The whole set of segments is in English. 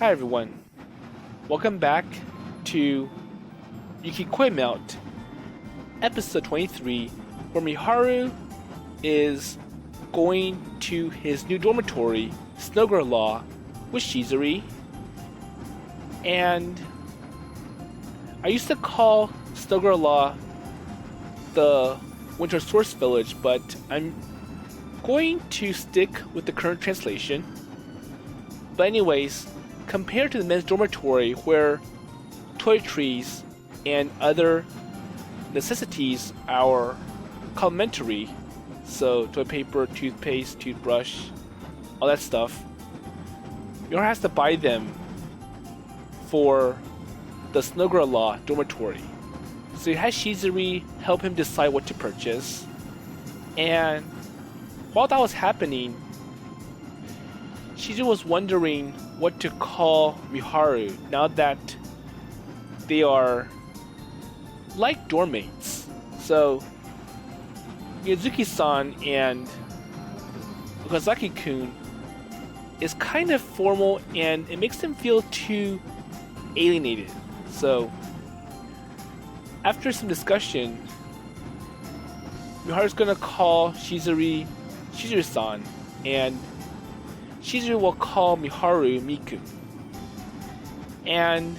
Hi everyone, welcome back to Yukikoi Melt, episode 23, where Miharu is going to his new dormitory, Snowgri-La, with Shizuri. And I used to call Snowgri-La the Winter Source Village, but I'm going to stick with the current translation. But anyways, compared to the men's dormitory where toiletries and other necessities are complimentary, so toilet paper, toothpaste, toothbrush, all that stuff, Miharu has to buy them for the Snowgri-La dormitory. So he has Shizuri help him decide what to purchase, and while that was happening, Shizuri was wondering what to call Miharu now that they are like dorm mates. So Mizuki-san and Okazaki-kun is kind of formal and it makes them feel too alienated. So after some discussion, Miharu's gonna call Shizuri-san, and Shizuri will call Miharu Miku. And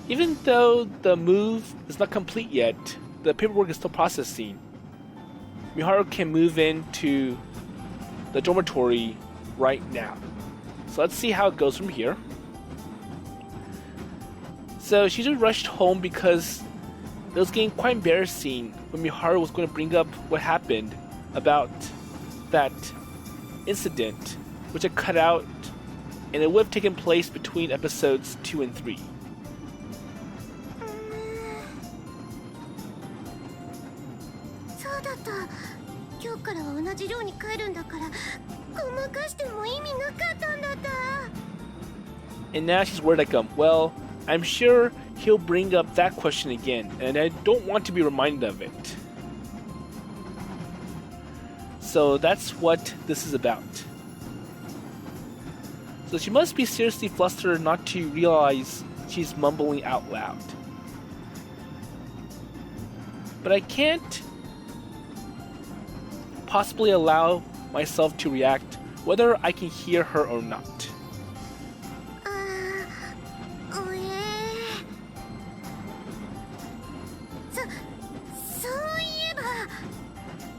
even though the move is not complete yet, the paperwork is still processing, Miharu can move into the dormitory right now. So let's see how it goes from here. So Shizuri rushed home because it was getting quite embarrassing when Miharu was going to bring up what happened about that incident, which had cut out, and it would have taken place between episodes 2 and 3. And now she's worried like, well, I'm sure he'll bring up that question again, and I don't want to be reminded of it. So that's what this is about. So she must be seriously flustered not to realize she's mumbling out loud. But I can't possibly allow myself to react whether I can hear her or not.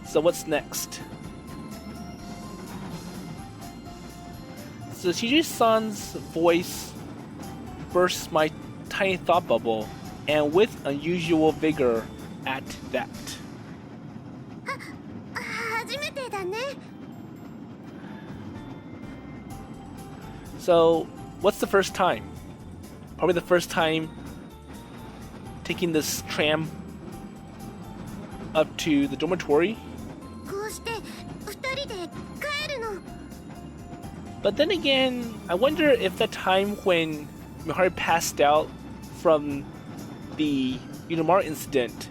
So what's next? So Shizuri-san's voice bursts my tiny thought bubble, and with unusual vigor at that. So, what's the first time? Probably the first time taking this tram up to the dormitory. But then again, I wonder if that time when Miharu passed out from the Yudamaru incident,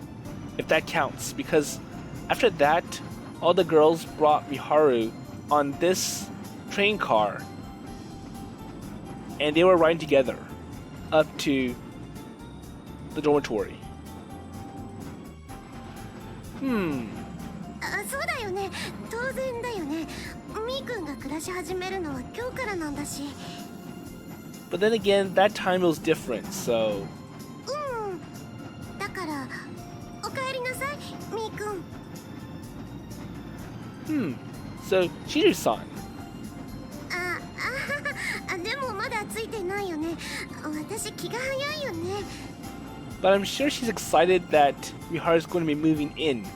if that counts, because after that, all the girls brought Miharu on this train car, and they were riding together up to the dormitory. But then again, that time was different, so... So, Shizuri-san. But I'm sure she's excited that Miharu's going to be moving in.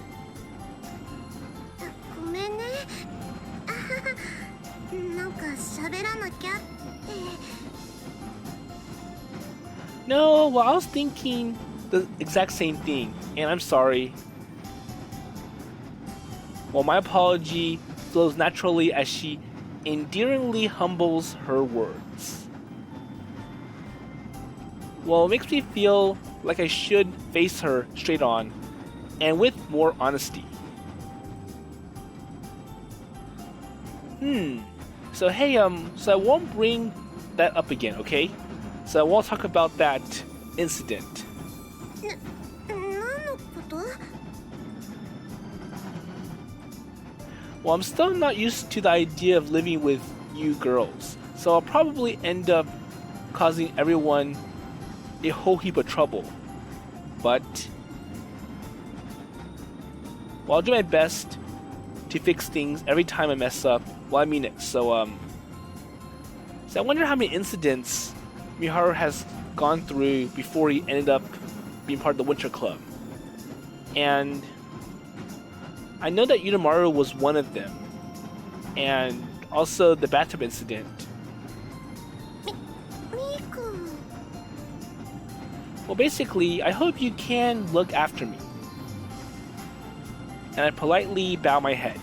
No, well, I was thinking the exact same thing, and I'm sorry. Well, my apology flows naturally as she endearingly humbles her words. Well, it makes me feel like I should face her straight on, and with more honesty. So hey, so I won't bring that up again, okay? So I won't talk about that incident. 何のこと？ Well, I'm still not used to the idea of living with you girls, so I'll probably end up causing everyone a whole heap of trouble. But well, I'll do my best to fix things every time I mess up. Well, I mean it. So I wonder how many incidents Miharu has gone through before he ended up being part of the Winter Club. And I know that Yudamaru was one of them, and also the bathtub incident. Well, basically, I hope you can look after me. And I politely bow my head.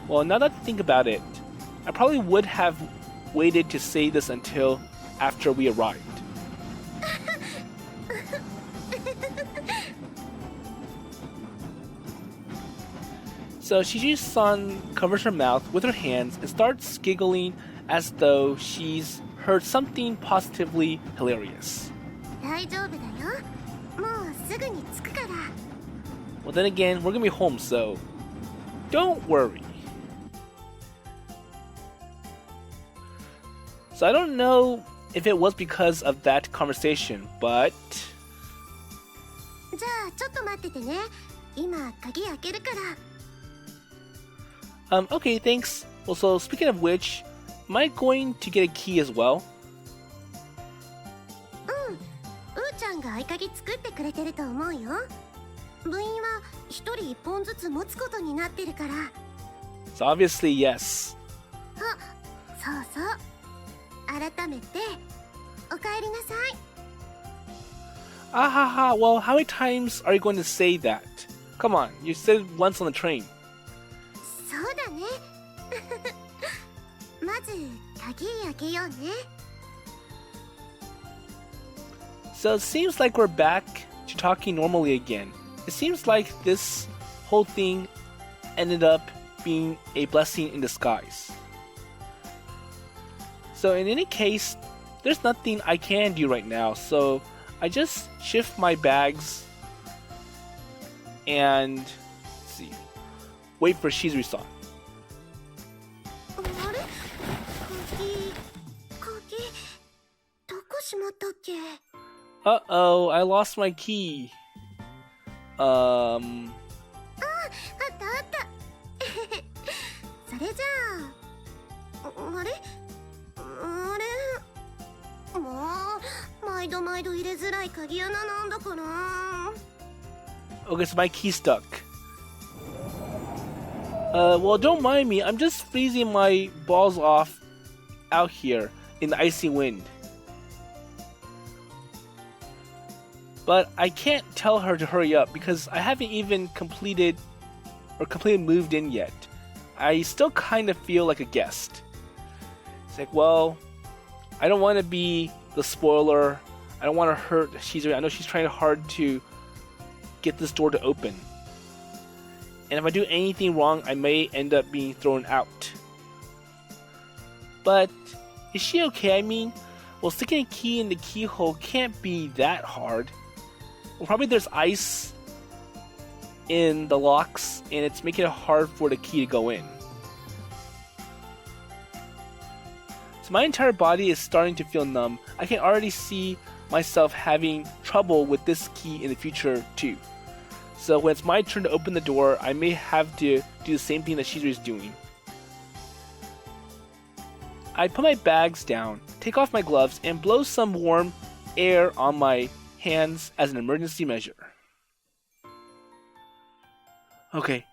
Well, now that I think about it, I probably would have waited to say this until after we arrived. So Shizuri-san covers her mouth with her hands and starts giggling as though she's heard something positively hilarious. 大丈夫だよ。もうすぐに着くから。 Well, then again, we're gonna be home, so don't worry. So I don't know if it was because of that conversation, but じゃあちょっと待っててね。今鍵開けるから。 okay, thanks. Well, so speaking of which, am I going to get a key as well? うーちゃんが合鍵作ってくれてると思うよ。部員は一人一本ずつ持つことになってるから。 So obviously, yes. あ、そうそう。改めておかえりなさい。 Ah ha ha, well, how many times are you going to say that? Come on, you said it once on the train. そうだね。まず鍵開けようね。 So it seems like we're back to talking normally again. It seems like this whole thing ended up being a blessing in disguise. So in any case, there's nothing I can do right now, so I just shift my bags and let's see, wait for Shizuri-san. あれ？鍵どこしまったっけ？ Uh-oh, I lost my key. あったあった。それじゃあ、あれもう毎度毎度入れづらい鍵穴なんだから。 Okay, so my key's stuck. Well, don't mind me. I'm just freezing my balls off out here in the icy wind. But I can't tell her to hurry up because I haven't even completely moved in yet. I still kind of feel like a guest. It's like, well, I don't want to be the spoiler. I don't want to hurt Shizuri. I know she's trying hard to get this door to open. And if I do anything wrong, I may end up being thrown out. But is she okay? I mean, well, sticking a key in the keyhole can't be that hard. Well, probably there's ice in the locks, and it's making it hard for the key to go in. So my entire body is starting to feel numb. I can already see myself having trouble with this key in the future too. So when it's my turn to open the door, I may have to do the same thing that Shizuri is doing. I put my bags down, take off my gloves, and blow some warm air on my hands as an emergency measure. Okay.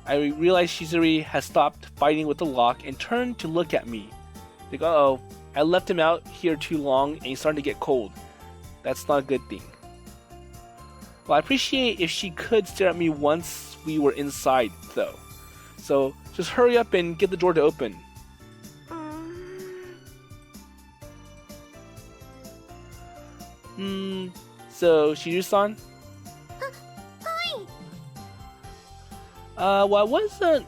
I realize Shizuri has stopped fighting with the lock and turned to look at me. Like, uh-oh, I left him out here too long and he's starting to get cold. That's not a good thing. Well, I appreciate if she could stare at me once we were inside, though. So, just hurry up and get the door to open. So, Shizuri-san? Well, I wasn't...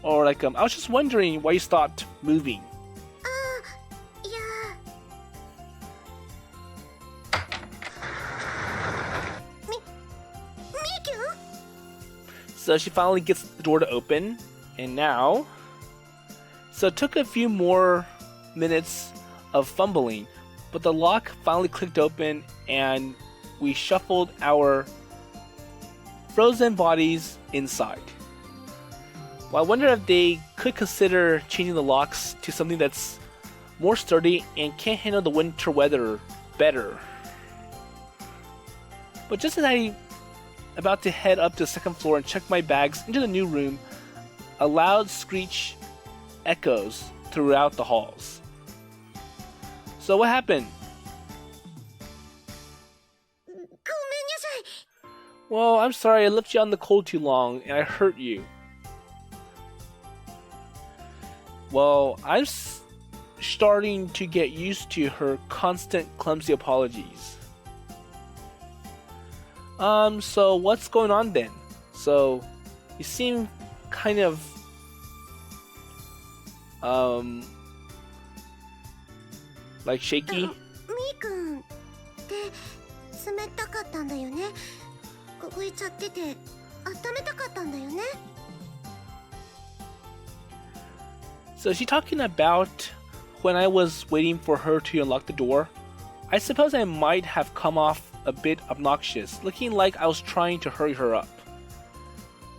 Or like, I was just wondering why you stopped moving. いやみーきゅん So she finally gets the door to open, and now... So it took a few more minutes of fumbling, but the lock finally clicked open, and we shuffled our frozen bodies inside. Well, I wonder if they could consider changing the locks to something that's more sturdy and can handle the winter weather better. But just as I'm about to head up to the second floor and check my bags into the new room, a loud screech echoes throughout the halls. So what happened? ごめんなさい Well, I'm sorry I left you on the cold too long and I hurt you. Well, I'm starting to get used to her constant clumsy apologies. So what's going on then? So, you seem kind of, like shaky? みーくんって冷たかったんだよね凍えちゃってて温めたかったんだよね So is she talking about when I was waiting for her to unlock the door? I suppose I might have come off a bit obnoxious, looking like I was trying to hurry her up.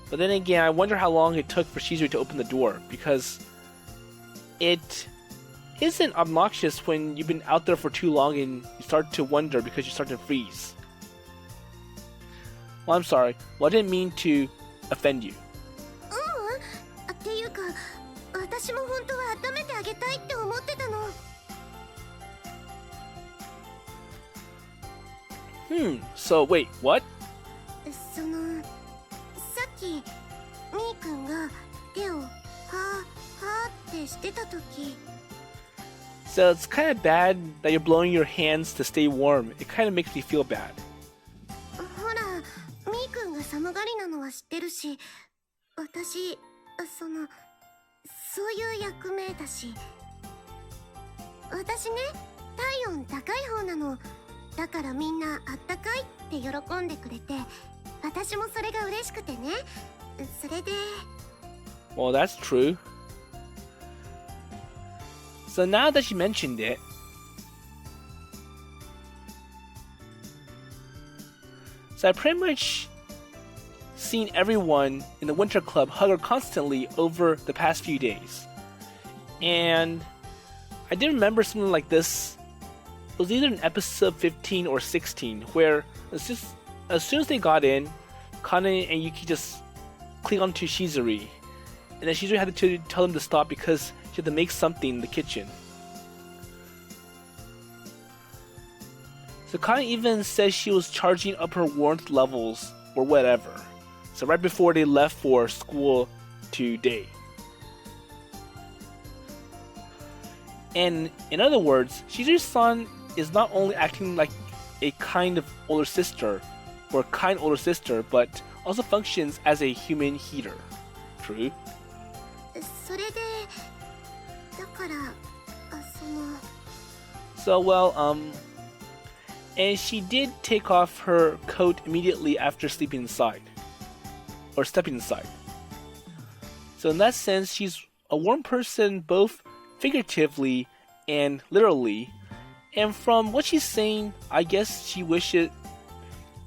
But then again, I wonder how long it took for Shizuri to open the door, because it isn't obnoxious when you've been out there for too long and you start to wonder because you start to freeze. Well, I'm sorry. Well, I didn't mean to offend you. っていうか私も本当は温めてあげたいって思ってたの So wait, what? そのさっきみーくんが手をはーってしてた時 So it's kind of bad that you're blowing your hands to stay warm. It kind of makes me feel bad. ほらみーくんが寒がりなのは知ってるし私そういう役目だし私ね体温高い方なのだからみんなあったかいって喜んでくれて私もそれが嬉しくてねそれで Well, that's true. So now that you mentioned it, so I pretty much seen everyone in the Winter Club hug her constantly over the past few days. And I did remember something like this. It was either in episode 15 or 16, where as soon as they got in, Kanon and Yuki just clinged onto Shizuri. And then Shizuri had to tell them to stop because she had to make something in the kitchen. So Kanon even says she was charging up her warmth levels or whatever. So right before they left for school today. And in other words, Shizuri-san is not only acting like a kind of older sister, or a kind older sister, but also functions as a human heater. True? それでだからSo well, and she did take off her coat immediately after sleeping inside. Or stepping inside. So in that sense, she's a warm person both figuratively and literally. And from what she's saying, I guess she wishes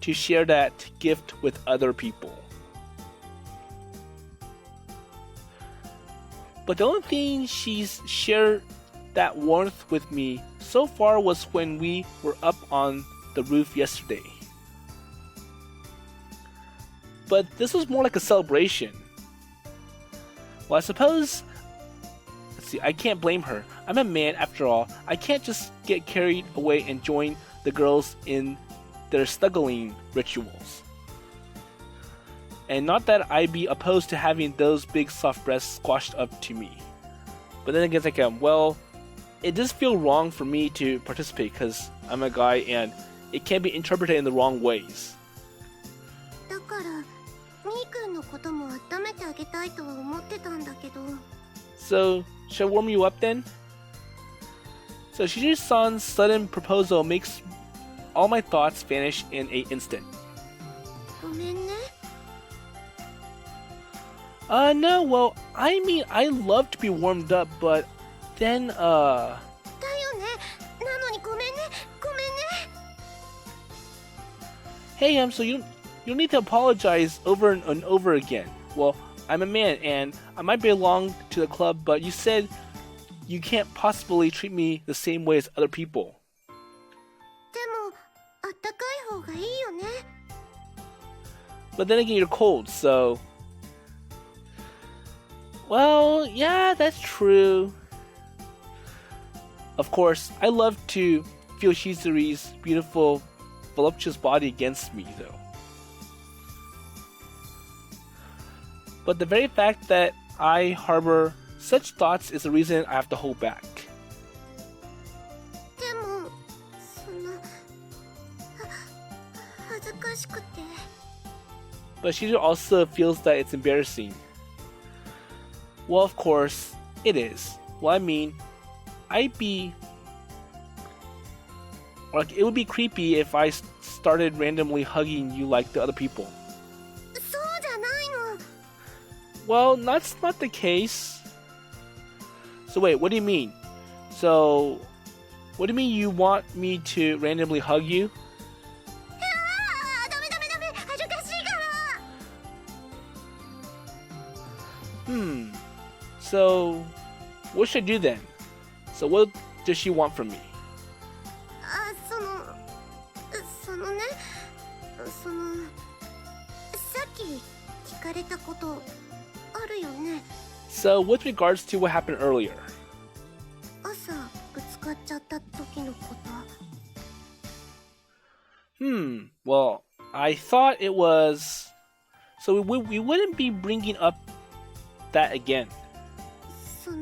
to share that gift with other people. But the only thing she's shared that warmth with me so far was when we were up on the roof yesterday. But this was more like a celebration. Well, I suppose... Let's see, I can't blame her. I'm a man after all. I can't just get carried away and join the girls in their snuggling rituals. And not that I'd be opposed to having those big soft breasts squashed up to me. But then again, it's like, well, it does feel wrong for me to participate because I'm a guy and it can be interpreted in the wrong ways. だからのことも温めてあげたいとは思ってたんだけど。 So, should I warm you up then? So Shizuri-san's sudden proposal makes all my thoughts vanish in an instant. ごめんね。 No, well, I mean, I love to be warmed up, but then, だよね。なのにごめんね。ごめんね。 Hey, so you don't need to apologize over and over again. Well, I'm a man, and I might belong to the club, but you said you can't possibly treat me the same way as other people. でも、あったかい方がいいよね。 But then again, you're cold, so... Well, yeah, that's true. Of course, I love to feel Shizuri's beautiful, voluptuous body against me, though. But the very fact that I harbor such thoughts is the reason I have to hold back. でも、恥ずかしくて。 But Shizuru also feels that it's embarrassing. Well, of course, it is. Well, I mean, it would be creepy if I started randomly hugging you like the other people. そうじゃないの。 Well, that's not the case. So wait, what do you mean? So, what do you mean you want me to randomly hug you? ダメダメダメ。恥ずかしいから。 So, what should I do then? So what does she want from me? さっき聞かれたことあるよね。 So with regards to what happened earlier. 朝ぶつかっちゃった時のこと。 Well, I thought it was... So we wouldn't be bringing up that again. み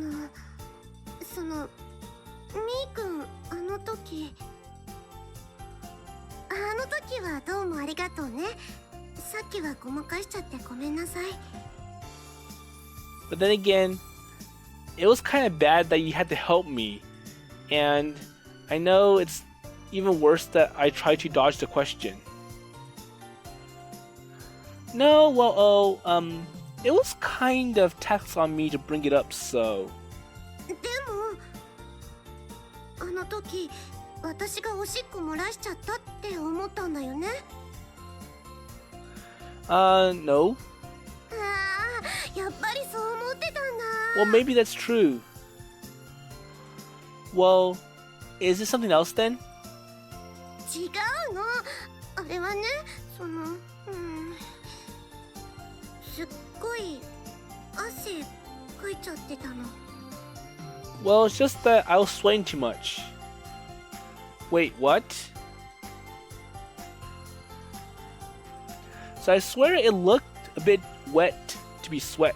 ーくん、あの時はどうもありがとうね。さっきはごまかしちゃってごめんなさい。 But then again, it was kind of bad that you had to help me. And I know it's even worse that I tried to dodge the question. No, well, it was kind of tax on me to bring it up, so... でも、あの時、私がおしっこ漏らしちゃったって思ったんだよね。 No. やっぱりそう思ってたんだ。 Well, maybe that's true. Well, is it something else then? 違うの。あれはね、すっごい汗かいちゃってたの。 Well, it's just that I was sweating too much. Wait, what? So I swear it looked a bit wet to be sweat.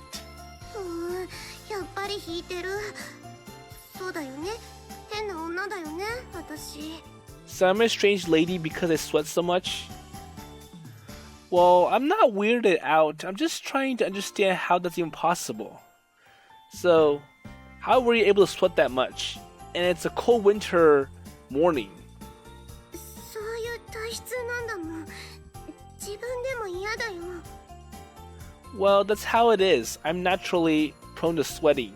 やっぱり引いてる。そうだよね。変な女だよね、私。 So I'm a strange lady because I sweat so much? Well, I'm not weirded out. I'm just trying to understand how that's even possible. So, how were you able to sweat that much? And it's a cold winter morning. そういう体質なんだもん。自分でも嫌だよ。 Well, that's how it is. I'm naturally prone to sweating.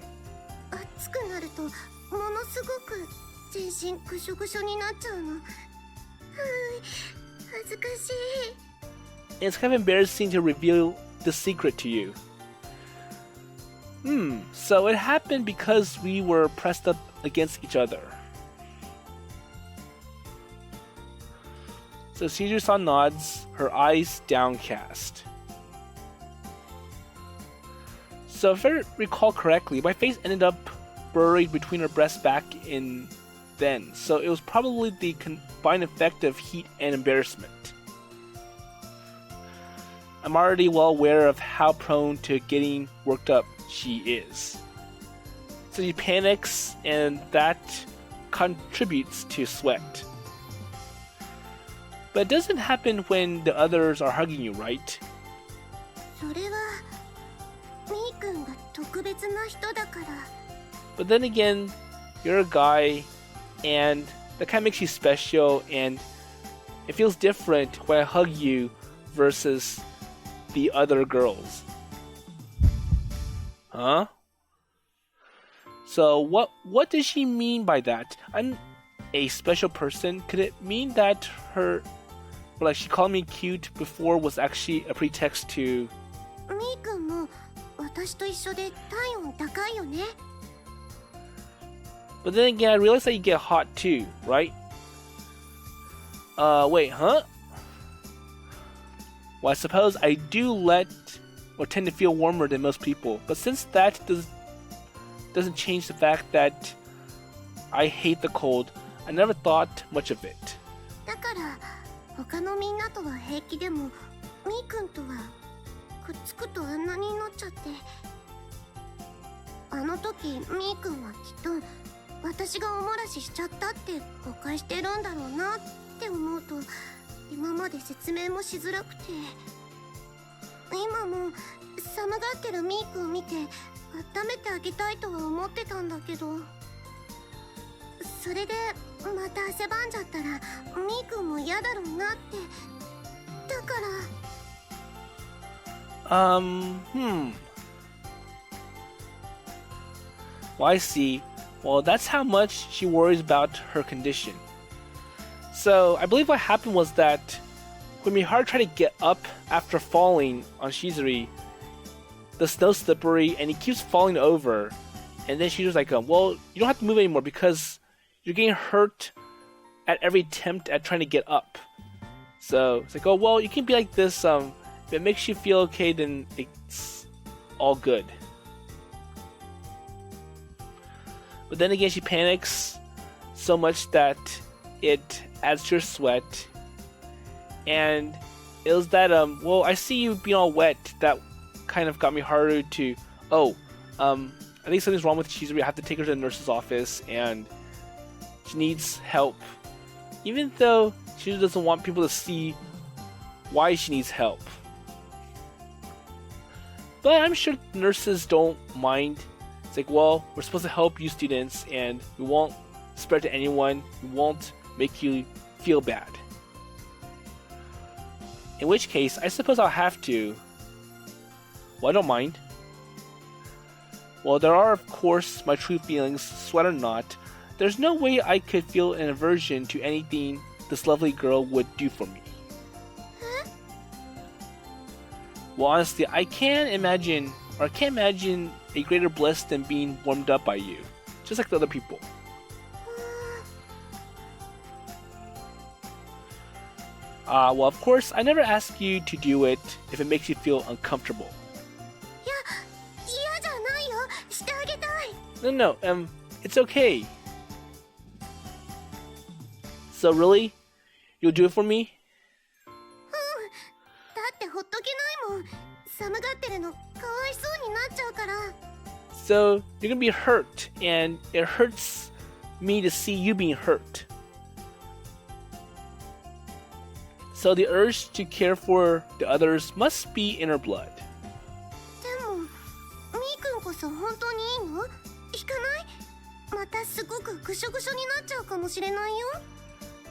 暑くなるとものすごく全身ぐしょぐしょになっちゃうの。恥ずかしい。 It's kind of embarrassing to reveal the secret to you. So it happened because we were pressed up against each other. So Shizuru-san nods, her eyes downcast. So if I recall correctly, my face ended up buried between her breasts back in then. So it was probably the combined effect of heat and embarrassment. I'm already well aware of how prone to getting worked up she is. So she panics, and that contributes to sweat. But it doesn't happen when the others are hugging you, right? それはみーくんが特別な人だから。 But then again, you're a guy, and that kind of makes you special, and it feels different when I hug you versus the other girls. Huh? So what does she mean by that? I'm a special person. Could it mean that like she called me cute before was actually a pretext to... みーくんも私と一緒で体温高いよね。 But then again, I realize that you get hot too, right? Wait, huh? Well, I suppose I do tend to feel warmer than most people. But since that doesn't change the fact that I hate the cold, I never thought much of it. だから他のみんなとは平気でもみーくんとはくっつくとあんなになっちゃって。あの時みーくんはきっと私がおもらししちゃったって誤解してるんだろうなって思うと、今まで説明もしづらくて、今も寒がってるみーくん見て温めてあげたいとは思ってたんだけど、それでまた汗ばんじゃったらみーくんも嫌だろうなって。だから。Well, I see. Well, that's how much she worries about her condition. So, I believe what happened was that when Miharu tried to get up after falling on Shizuri, the snow's slippery and he keeps falling over. And then she was like, well, you don't have to move anymore because you're getting hurt at every attempt at trying to get up. So, it's like, oh, well, you can be like this. If it makes you feel okay, then it's all good. But then again, she panics so much that it adds to her sweat. And it was that, well, I see you being all wet that kind of got Miharu to, I think something's wrong with Shizuri. I have to take her to the nurse's office and she needs help. Even though she doesn't want people to see why she needs help. But I'm sure nurses don't mind. It's like, well, we're supposed to help you students and we won't spread to anyone. We won't make you feel bad. In which case, I suppose I'll have to. Well, I don't mind. Well, there are, of course, my true feelings, sweat or not. There's no way I could feel an aversion to anything this lovely girl would do for me. Huh? Well, honestly, I can't imagine a greater bliss than being warmed up by you, just like the other people. Well, of course, I never ask you to do it if it makes you feel uncomfortable. No, it's okay. So really? You'll do it for me? So you're gonna be hurt, and it hurts me to see you being hurt. So the urge to care for the others must be in her blood.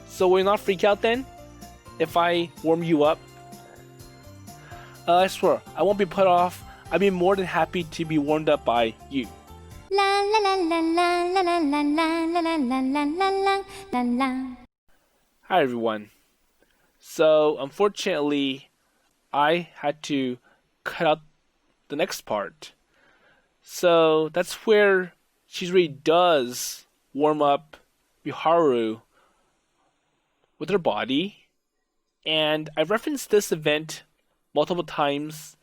So will you not freak out then? If I warm you up? I swear, I won't be put off. I'd be more than happy to be warmed up by you. La la la la la la la la la la la la la la la. Hi everyone. So unfortunately, I had to cut out the next part. So that's where Shizuri does warm up Miharu with her body. And I've referenced this event multiple times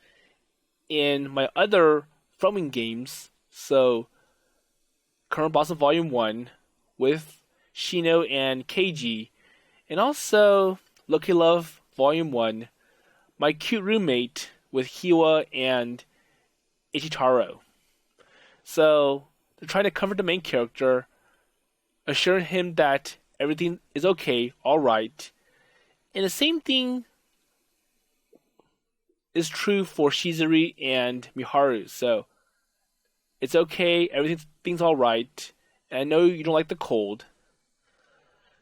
in my other filming games. So, Current Boss of Volume 1 with Shino and Keiji. And also, Lucky Love Volume 1, My Cute Roommate with Hiwa and Ichitaro. So, they're trying to comfort the main character, assure him that everything is okay, alright. And the same thing is true for Shizuri and Miharu. So it's okay. Everything's all right. And I know you don't like the cold.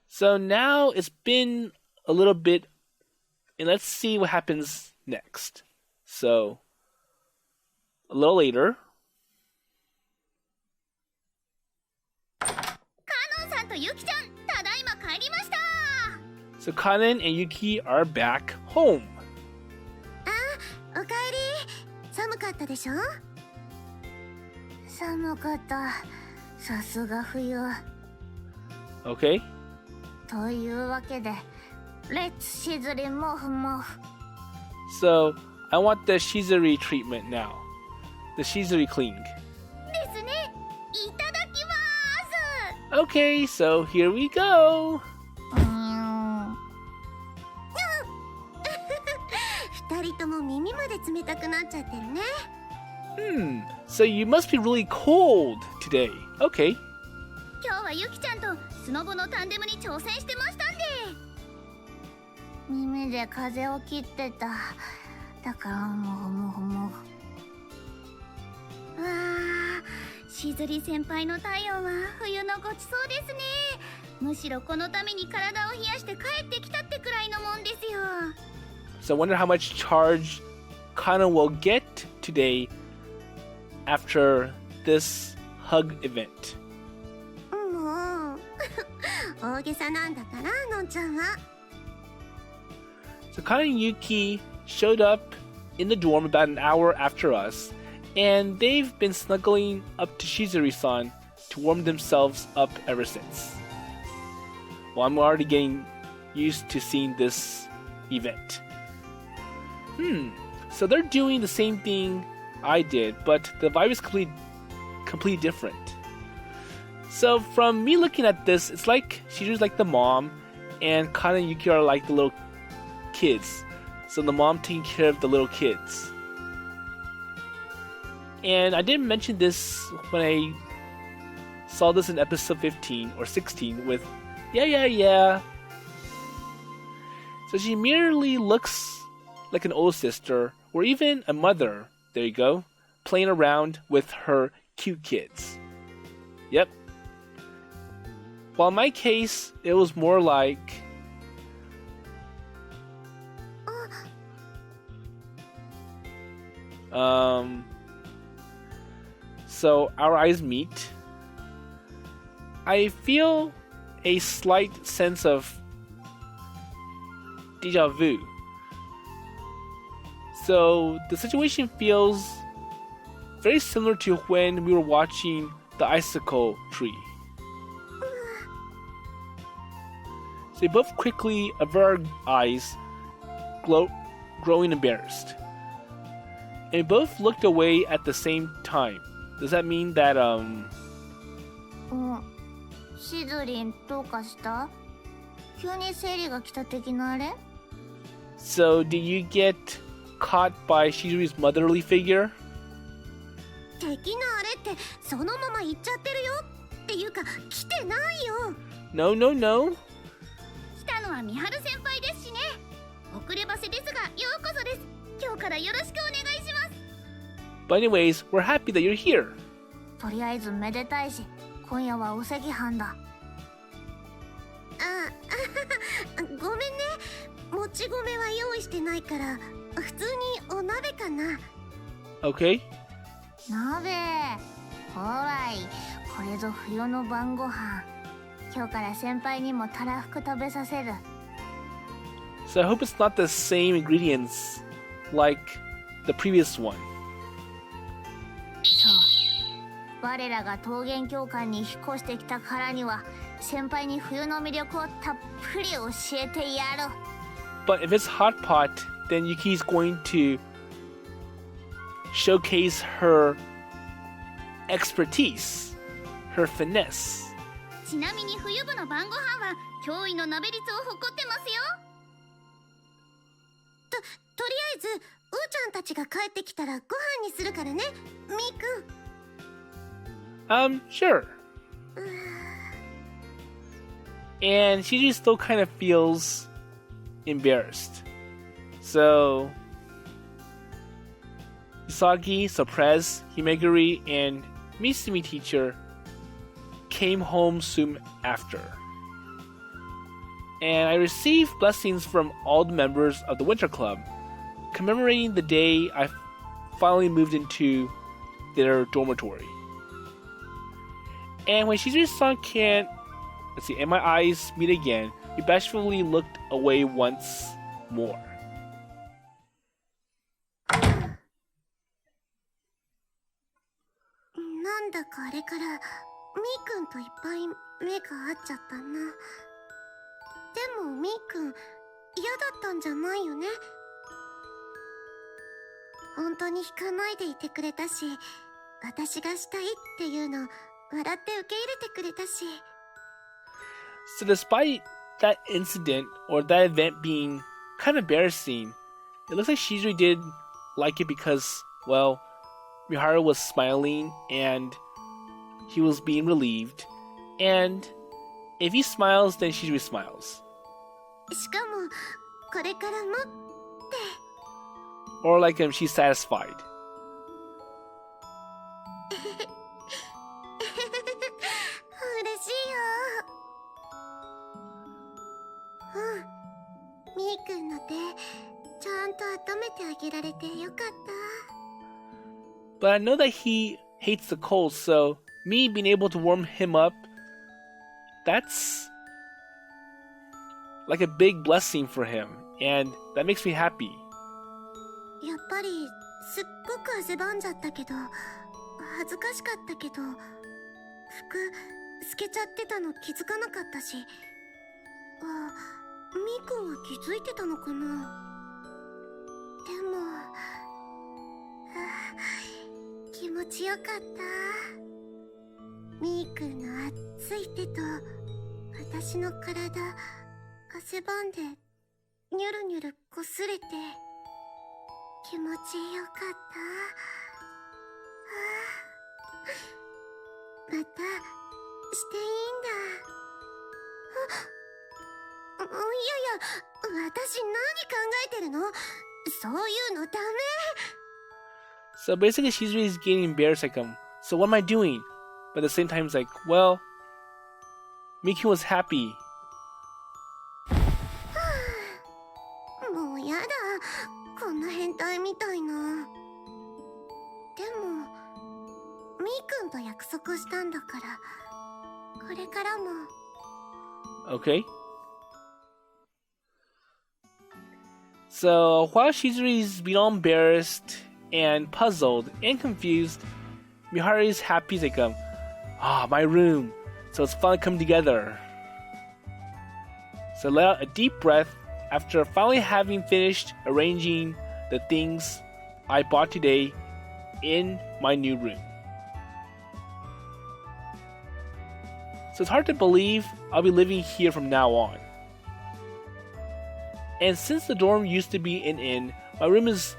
So now it's been a little bit, and let's see what happens next. So a little later. カノンさんとユキちゃん、ただいま帰りました。 So Kanon and Yuki are back home. おかえり。寒かったでしょ？寒かった。さすが冬。 Okay. というわけで、レッツしずりもふもふ。 So I want the Shizuri treatment now. The Shizuri cleaning. ですね。いただきまーす。 Okay, so here we go. 二人とも耳まで冷たくなっちゃってるね。So you must be really cold today. Okay. 今日はユキちゃんとスノボのタンデムに挑戦してましたんで。耳で風を切ってた。だからもふもふもふ。わあ、しずり先輩の体温は冬のごちそうですね。むしろこのために体を冷やして帰ってきたってくらいのもんですよ。 So I wonder how much charge Kanon will get today after this hug event. もう大げさなんだからのんちゃんは。 So Kanon and Yuki showed up in the dorm about an hour after us, and they've been snuggling up to Shizuri-san to warm themselves up ever since. Well, I'm already getting used to seeing this event. So they're doing the same thing I did, but the vibe is completely different. So from me looking at this, it's like Shizuri's like the mom, and Kanon and Yuki are like the little kids. So the mom taking care of the little kids. And I didn't mention this when I saw this in episode 15 or 16 with yeah. So she merely looks like an older sister or even a mother, there you go, playing around with her cute kids. Yep. While in my case, it was more like so our eyes meet. I feel a slight sense of deja vu. So the situation feels very similar to when we were watching the icicle tree. So they both quickly avert our eyes, growing embarrassed. And we both looked away at the same time. Does that mean that, しずりんどうかした？急に生理が来た的なあれ？ So did you get caught by Shizuri's motherly figure? 的なあれってそのまま行っちゃってるよっていうか来てないよ。 No. 来たのはみはる先輩ですしね。遅ればせですがようこそです。今日からよろしくお願いします。 But anyways, we're happy that you're here. とりあえずめでたいし、今夜はお赤飯だ。ごめんね。もち米は用意してないから、普通にお鍋かな。Okay. 鍋。ほらい、これぞ冬の晩ご飯。今日から先輩にもたらふく食べさせる。 So I hope it's not the same ingredients like the previous one. そう。我らが桃源教館に引っ越してきたからには、先輩に冬の魅力をたっぷり教えてやる。 But if it's hot pot, then Yuki's going to showcase her expertise, her finesse. ちなみに冬部の晩ご飯は驚異の鍋率を誇ってますよ。とりあえずうーちゃんたちが帰ってきたらご飯にするからね、みーくん。Sure. And she still kind of feels embarrassed. So Usagi, Surprise, Himeguri, and Misumi teacher came home soon after. And I received blessings from all the members of the Winter Club, commemorating the day I finally moved into their dormitory. And when Shizuri-san and my eyes meet again, we bashfully looked away once more. なんだかあれからみーくんといっぱい目が合っちゃったな。でもみーくん嫌だったんじゃないよね。本当に引かないでいてくれたし、私がしたいっていうの笑って受け入れてくれたし。So despite that incident or that event being kind of embarrassing, it looks like Shizuri did like it because, well, Miharu was smiling and he was being relieved. And if he smiles, then Shizuri smiles. しかもこれからもって。Or like she's satisfied. 嬉しいよ。みーくんの手ちゃんと温めてあげられてよかった。But I know that he hates the cold, so me being able to warm him up, that's like a big blessing for him, and that makes me happy. やっぱりすっごく汗ばんじゃったけど、恥ずかしかったけど、服透けちゃってたの気づかなかったし、みーくんは気づいてたのかな。でも、気持ちよかった。みーくんの熱い手と私の体、汗ばんでニュルニュルこすれて気持ちよかった。またしていいんだ。いやいや、私何考えてるの？そういうのダメ。So basically, Shizuri is getting embarrassed, like, so what am I doing? But at the same time, it's like, well, Miki was happy. もうやだ、こんな変態みたいな。でも、みーくんと約束したんだから、これからも。Okay. So while Shizuri's being all embarrassed and puzzled and confused, Miharu's happy. He's like, my room. So it's finally come together. So let out a deep breath after finally having finished arranging the things I bought today in my new room. So it's hard to believe I'll be living here from now on. And since the dorm used to be an inn, my room is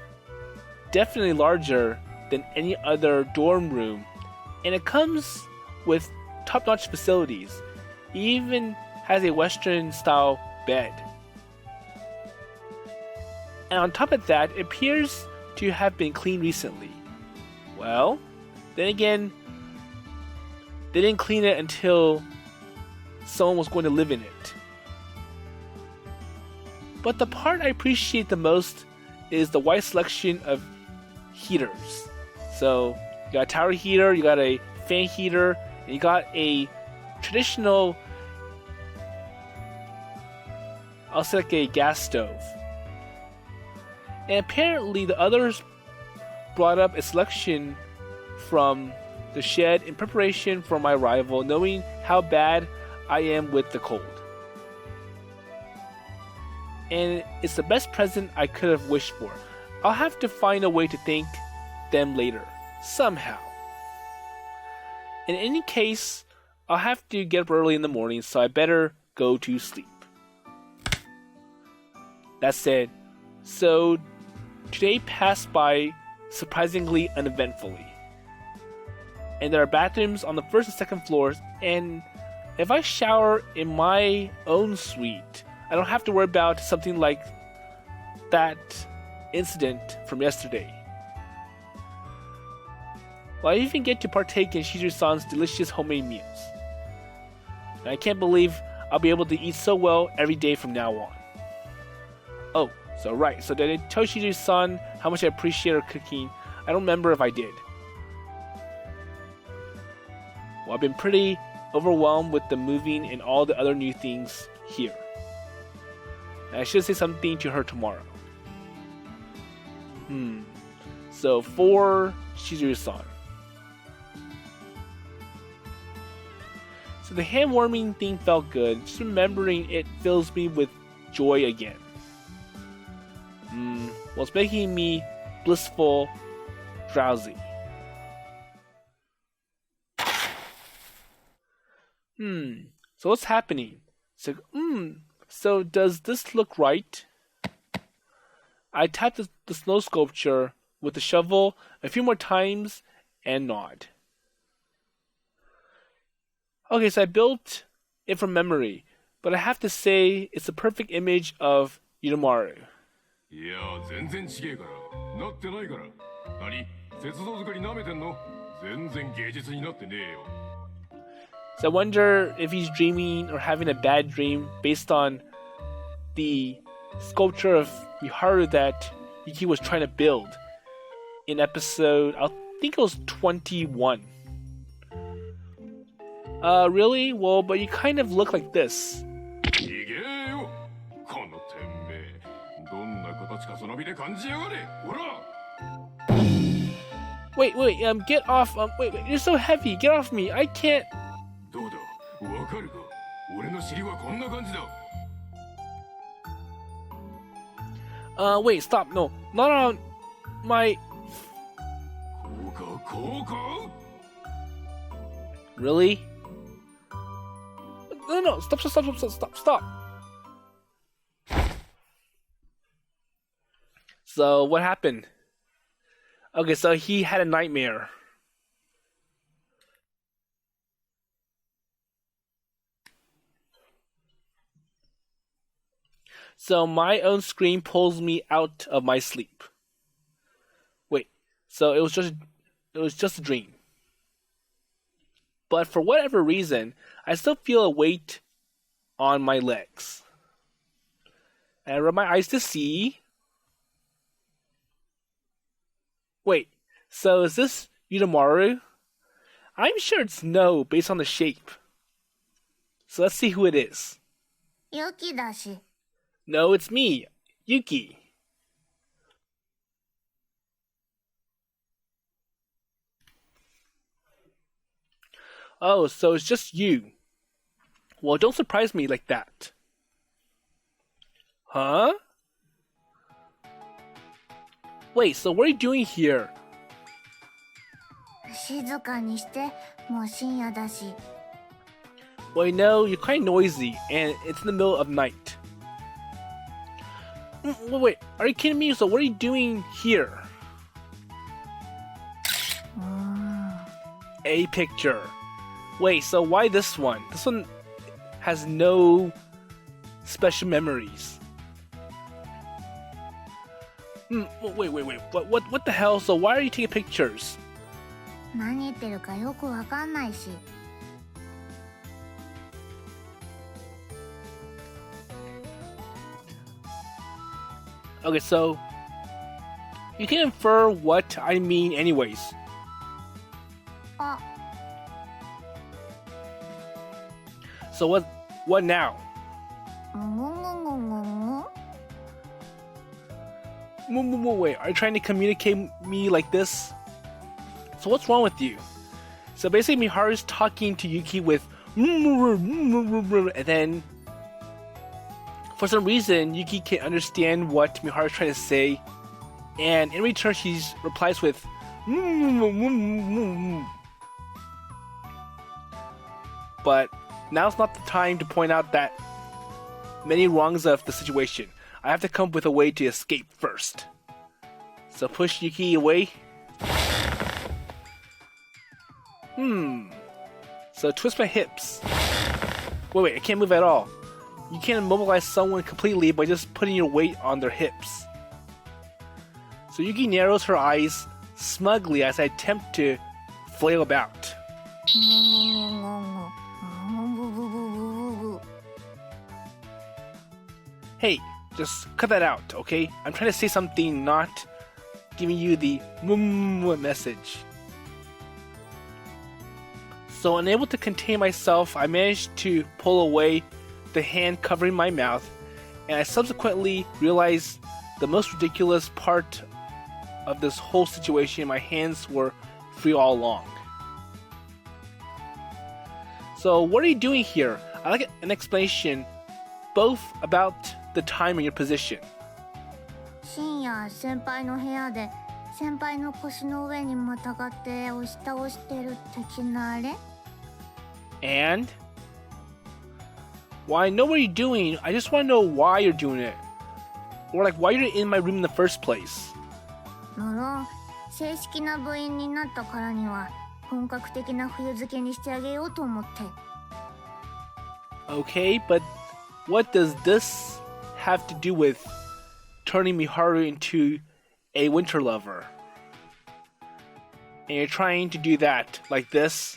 definitely larger than any other dorm room, and it comes with top-notch facilities. It even has a Western-style bed. And on top of that, it appears to have been cleaned recently. Well, then again, they didn't clean it until someone was going to live in it. But the part I appreciate the most is the wide selection of heaters. So you got a tower heater, you got a fan heater, and you got a traditional, I'll say like a gas stove. And apparently the others brought up a selection from the shed in preparation for my arrival, knowing how bad I am with the cold. And it's the best present I could have wished for. I'll have to find a way to thank them later, somehow. In any case, I'll have to get up early in the morning, so I better go to sleep. That said, so today passed by surprisingly uneventfully. And there are bathrooms on the first and second floors, and if I shower in my own suite, I don't have to worry about something like that incident from yesterday. Well, I even get to partake in Shizuri-san's delicious homemade meals. And I can't believe I'll be able to eat so well every day from now on. Oh, so right. So did I tell Shizuri-san how much I appreciate her cooking? I don't remember if I did. Well, I've been pretty overwhelmed with the moving and all the other new things here. And I should say something to her tomorrow. So for Shizuri-san. So the hand warming thing felt good. Just remembering it fills me with joy again. Well, it's making me blissful, drowsy. So what's happening? So does this look right? I tapped the snow sculpture with the shovel a few more times and nod. Okay, so I built it from memory, but I have to say it's a perfect image of Yudamaru. So I wonder if he's dreaming or having a bad dream based on the sculpture of Miharu that Yuki was trying to build in episode, I think it was 21. Really? Well, but you kind of look like this. Wait, get off, wait, you're so heavy, get off me, I can't. Wait, stop, no, not on my... Really? No, stop. So, what happened? Okay, so he had a nightmare. So my own scream pulls me out of my sleep. Wait, so it was just a dream. But for whatever reason, I still feel a weight on my legs. And I rub my eyes to see. Wait, so is this Yudamaru? I'm sure it's no, based on the shape. So let's see who it is. Yuki だし。 No, it's me, Yuki. Oh, so it's just you. Well, don't surprise me like that. Huh? Wait, so what are you doing here? 静かにして、もう深夜だし。 Well, you know, you're quite noisy, and it's in the middle of night. Wait, are you kidding me? So what are you doing here? A picture. Wait, so why this one? This one has no special memories. Wait. What the hell? So why are you taking pictures? 何言ってるかよくわかんないし。 Okay, so you can infer what I mean anyways. あ、 So what now? Wait, are you trying to communicate me like this? So what's wrong with you? So basically Miharu's talking to Yuki with and then for some reason Yuki can't understand what Miharu's trying to say, and in return she replies with but now's not the time to point out that many wrongs of the situation. I have to come up with a way to escape first. So push Yuki away. So twist my hips. Wait, I can't move at all. You can't immobilize someone completely by just putting your weight on their hips. So Yuki narrows her eyes smugly as I attempt to flail about. Hey, just cut that out, okay? I'm trying to say something, not giving you the message. So, unable to contain myself, I managed to pull away the hand covering my mouth, and I subsequently realized the most ridiculous part of this whole situation. My hands were free all along. So, what are you doing here? I'd like an explanation, both about the time and your position. 深夜先輩の部屋で先輩の腰の上にまたがって押し倒してる的なあれ And? Well, I know what you're doing. I just want to know why you're doing it. Or like why you're in my room in the first place. 無論正式な部員になったからには本格的な冬漬けにしてあげようと思って Okay, but what does this have to do with turning Miharu into a winter lover? And you're trying to do that like this.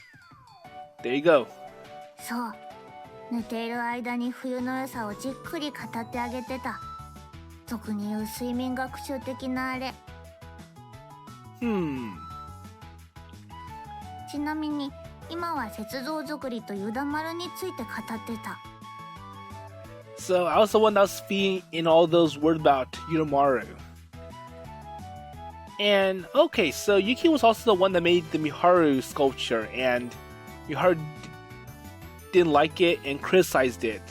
There you go. そう寝ている間に冬の良さをじっくり語ってあげてた俗に言う睡眠学習的なあれちなみに今は雪像作りとユダマルについて語ってた So I was the one that was feeding in all those words about Yudamaru. And okay, so Yuki was also the one that made the Miharu sculpture, and Miharu didn't like it and criticized it.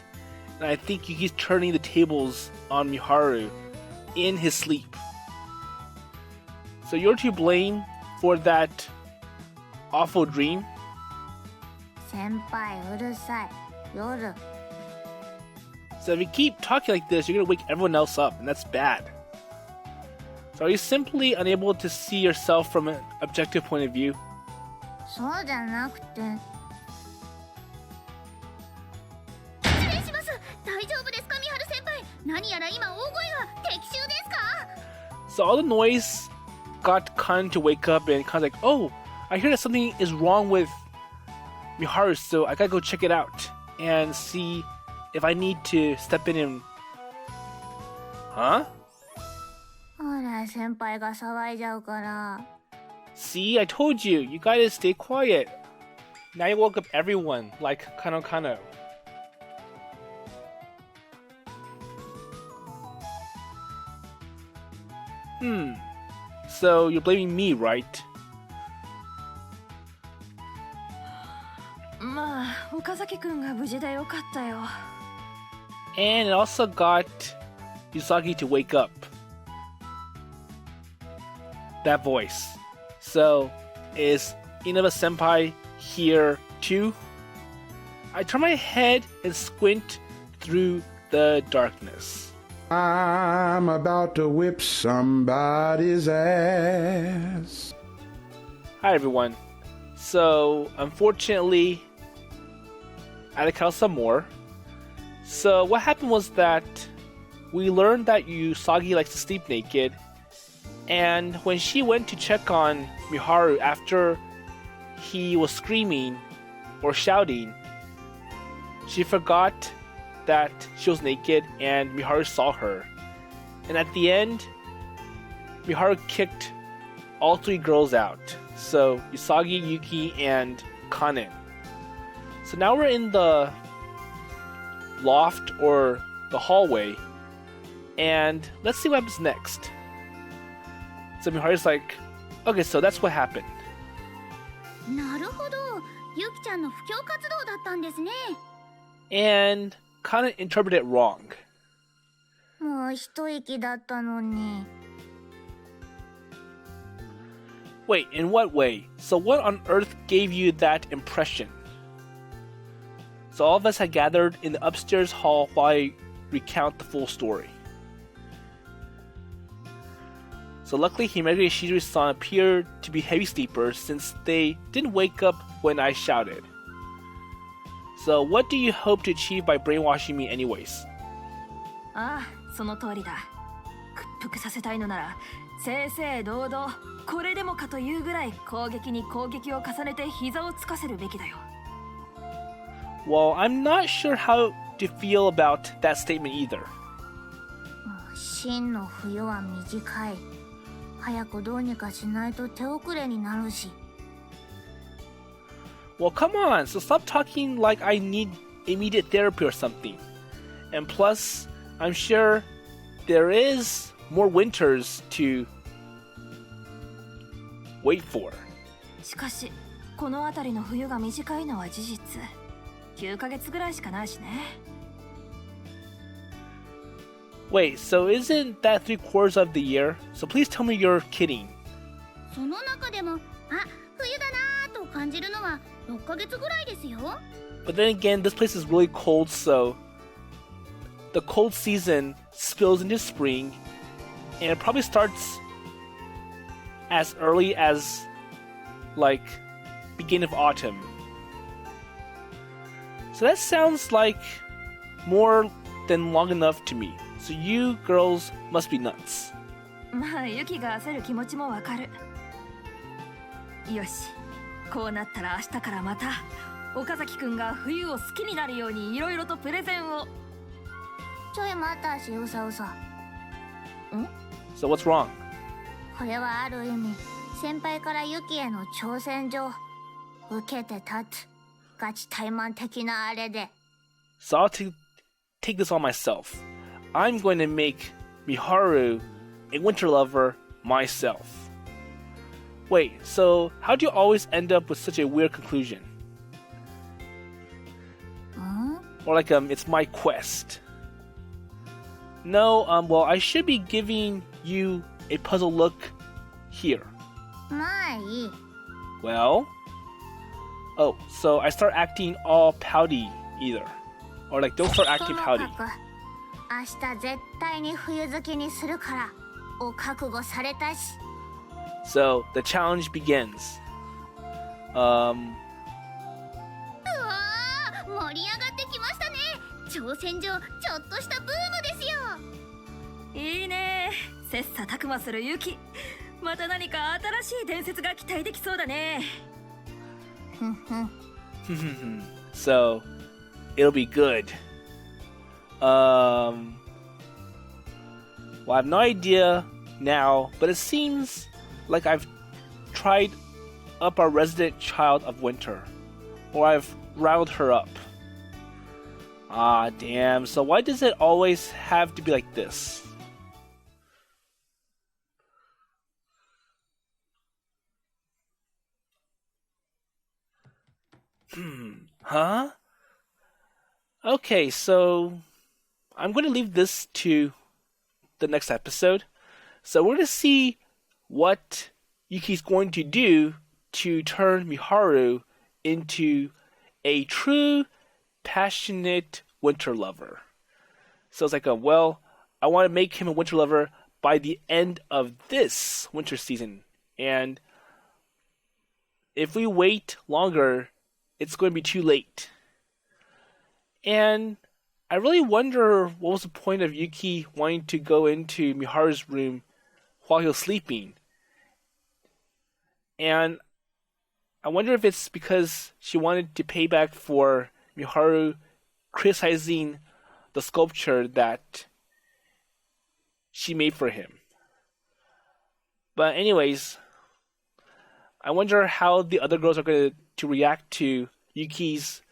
And I think Yuki's turning the tables on Miharu in his sleep. So you're to blame for that awful dream? 先輩うるさい夜 So if you keep talking like this, you're gonna wake everyone else up, and that's bad. So are you simply unable to see yourself from an objective point of view? そうじゃなくて失礼します大丈夫ですかミハル先輩何やら今大声が敵襲ですか So all the noise got Kan to wake up, and Kan's like, oh, I hear that something is wrong with Miharu, so I gotta go check it out and see if I need to step in and... Huh? ほら先輩が騒いじゃうから See, I told you, you gotta stay quiet. Now you woke up everyone, like Kano Kano. So you're blaming me, right? まあ岡崎くんが無事でよかったよ And it also got Usagi to wake up. That voice. So, is Inaba Senpai here too? I turn my head and squint through the darkness. I'm about to whip somebody's ass. Hi everyone. So, unfortunately, I had to count some more. So, what happened was that we learned that Usagi likes to sleep naked, and when she went to check on Miharu after he was screaming or shouting, she forgot that she was naked and Miharu saw her. And at the end, Miharu kicked all three girls out. So, Usagi, Yuki, and Kanon. So now we're in the loft or the hallway, and let's see what happens next. So Miharu's like, okay, so that's what happened. なるほどユキちゃんの布教活動だったんですね And Kanon interpreted it wrong. もう一息だったのに Wait, in what way? So what on earth gave you that impression? So all of us had gathered in the upstairs hall while I recount the full story. So luckily Himari and Shizuri-san appeared to be heavy sleepers since they didn't wake up when I shouted. So what do you hope to achieve by brainwashing me anyways? ああその通りだくっ腹させたいのなら正々堂々これでもかというぐらい攻撃に攻撃を重ねて膝をつかせるべきだよ。 Well, I'm not sure how to feel about that statement either. 真の冬は短い。早くどうにかしないと手遅れになるし。 Well, come on, so stop talking like I need immediate therapy or something. And plus, I'm sure there is more winters to wait for. しかしこの辺りの冬が短いのは事実。9ヶ月ぐらいしかないしね。 Wait, so isn't that 3/4 of the year? So please tell me you're kidding. その中でも、あ、冬だなぁと感じるのは6ヶ月ぐらいですよ。 But then again, this place is really cold, so the cold season spills into spring, and it probably starts as early as like beginning of autumn. So that sounds like more than long enough to me. So you girls must be nuts. まあユキが焦る気持ちもわかる。よし、こうなったら明日からまた岡崎くんが冬を好きになるようにいろいろとプレゼンを。ちょい待ったし、うさうさ。So what's wrong? これはある意味先輩からユキへの挑戦状。受けて立つガチ怠慢的なあれで。 So I'll take this on myself. I'm going to make Miharu a winter lover myself. Wait, so how do you always end up with such a weird conclusion? Or like it's my quest. No, well, I should be giving you a puzzle look here. まあいい。 Well, oh, so I start acting all pouty either. Or like don't start と acting も pouty. かく明日絶対に冬好きにするからを覚悟されたし。 So the challenge begins. うわー、盛り上がってきましたね。挑戦状ちょっとしたブームですよ。いいね。切磋琢磨するユキ。また何か新しい伝説が期待できそうだね。ふんふん。So it'll be good. Well, I have no idea now, but it seems like I've tried up our resident child of winter, or I've riled her up. Ah, damn. So why does it always have to be like this? Huh? Okay, so I'm going to leave this to the next episode. So we're going to see what Yuki's going to do to turn Miharu into a true, passionate winter lover. So it's like, well, I want to make him a winter lover by the end of this winter season. And if we wait longer, it's going to be too late. And I really wonder what was the point of Yuki wanting to go into Miharu's room while he was sleeping. And I wonder if it's because she wanted to pay back for Miharu criticizing the sculpture that she made for him. But anyways, I wonder how the other girls are going to react to Yuki's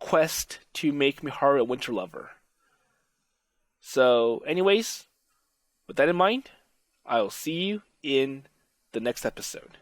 quest to make Miharu a winter lover. So anyways, with that in mind, I'll see you in the next episode.